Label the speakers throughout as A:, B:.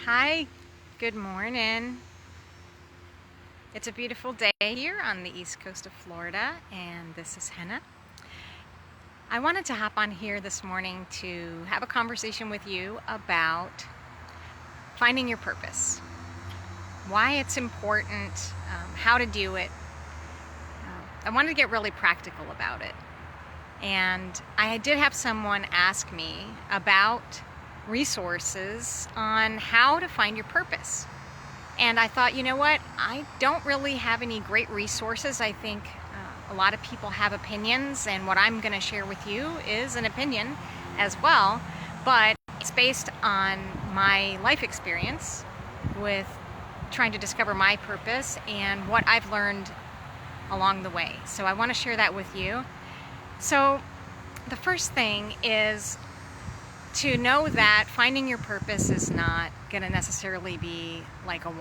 A: Hi, good morning. It's a beautiful day here on the east coast of Florida, and this is Henna. I wanted to hop on here this morning to have a conversation with you about finding your purpose, why it's important, how to do it. I wanted to get really practical about it. And I did have someone ask me about resources on how to find your purpose. And I thought, you know what? I don't really have any great resources. I think a lot of people have opinions, and what I'm going to share with you is an opinion as well, but it's based on my life experience with trying to discover my purpose and what I've learned along the way. So I want to share that with you. So the first thing is to know that finding your purpose is not going to necessarily be like a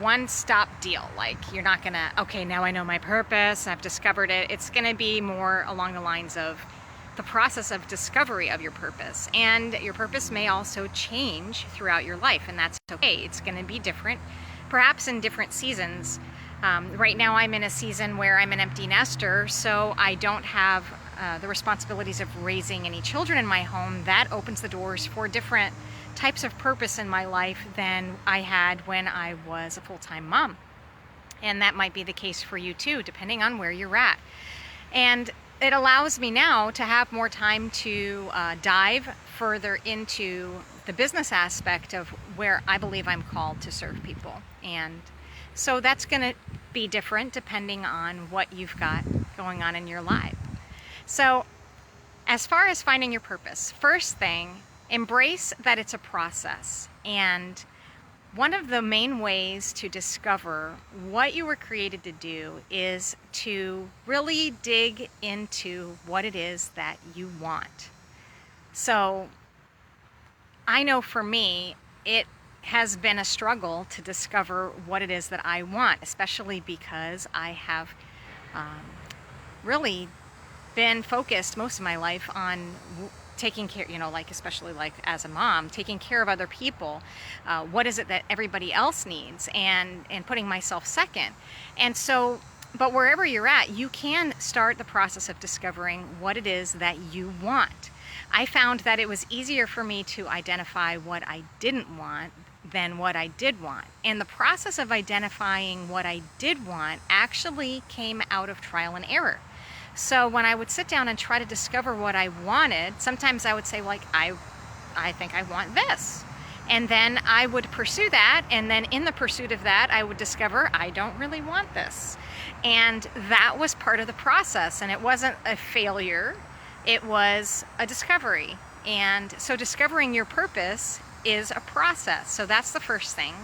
A: one-stop deal. Like you're not going to, okay, now I know my purpose, I've discovered it. It's going to be more along the lines of the process of discovery of your purpose. And your purpose may also change throughout your life, and that's okay. It's going to be different, perhaps in different seasons. Right now I'm in a season where I'm an empty nester, so I don't have the responsibilities of raising any children in my home. That opens the doors for different types of purpose in my life than I had when I was a full-time mom. And that might be the case for you too, depending on where you're at. And it allows me now to have more time to dive further into the business aspect of where I believe I'm called to serve people. And so that's going to be different depending on what you've got going on in your life. So as far as finding your purpose, first thing, embrace that it's a process. And one of the main ways to discover what you were created to do is to really dig into what it is that you want. So I know for me, it has been a struggle to discover what it is that I want, especially because I have really been focused most of my life on taking care, like especially like as a mom, taking care of other people. What is it that everybody else needs, and putting myself second. And so, but wherever you're at, you can start the process of discovering what it is that you want. I found that it was easier for me to identify what I didn't want than what I did want. And the process of identifying what I did want actually came out of trial and error. So when I would sit down and try to discover what I wanted, sometimes I would say, like, I think I want this. And then I would pursue that, and then in the pursuit of that, I would discover I don't really want this. And that was part of the process, and it wasn't a failure, it was a discovery. And so discovering your purpose is a process. So that's the first thing.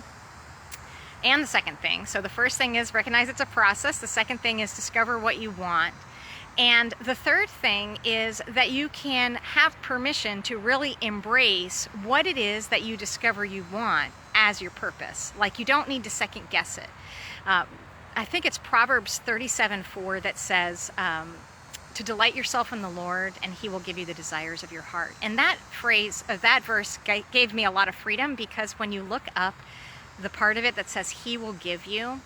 A: And the second thing. So the first thing is recognize it's a process. The second thing is discover what you want. And the third thing is that you can have permission to really embrace what it is that you discover you want as your purpose. Like, you don't need to second guess it. I think it's Proverbs 37:4 that says, to delight yourself in the Lord, and He will give you the desires of your heart. And that phrase, that verse gave me a lot of freedom, because when you look up the part of it that says He will give you,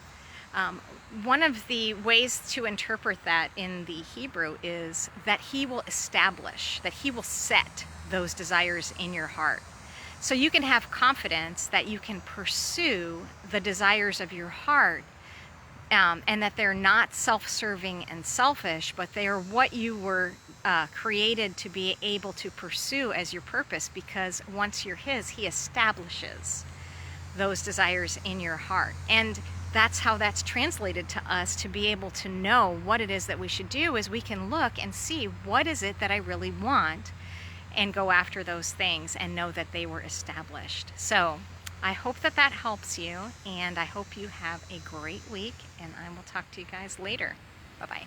A: one of the ways to interpret that in the Hebrew is that He will establish, that He will set those desires in your heart. So you can have confidence that you can pursue the desires of your heart, and that they're not self-serving and selfish, but they are what you were created to be able to pursue as your purpose, because once you're His, He establishes those desires in your heart. And that's how that's translated to us, to be able to know what it is that we should do, is we can look and see, what is it that I really want, and go after those things and know that they were established. So I hope that that helps you, and I hope you have a great week, and I will talk to you guys later. Bye-bye.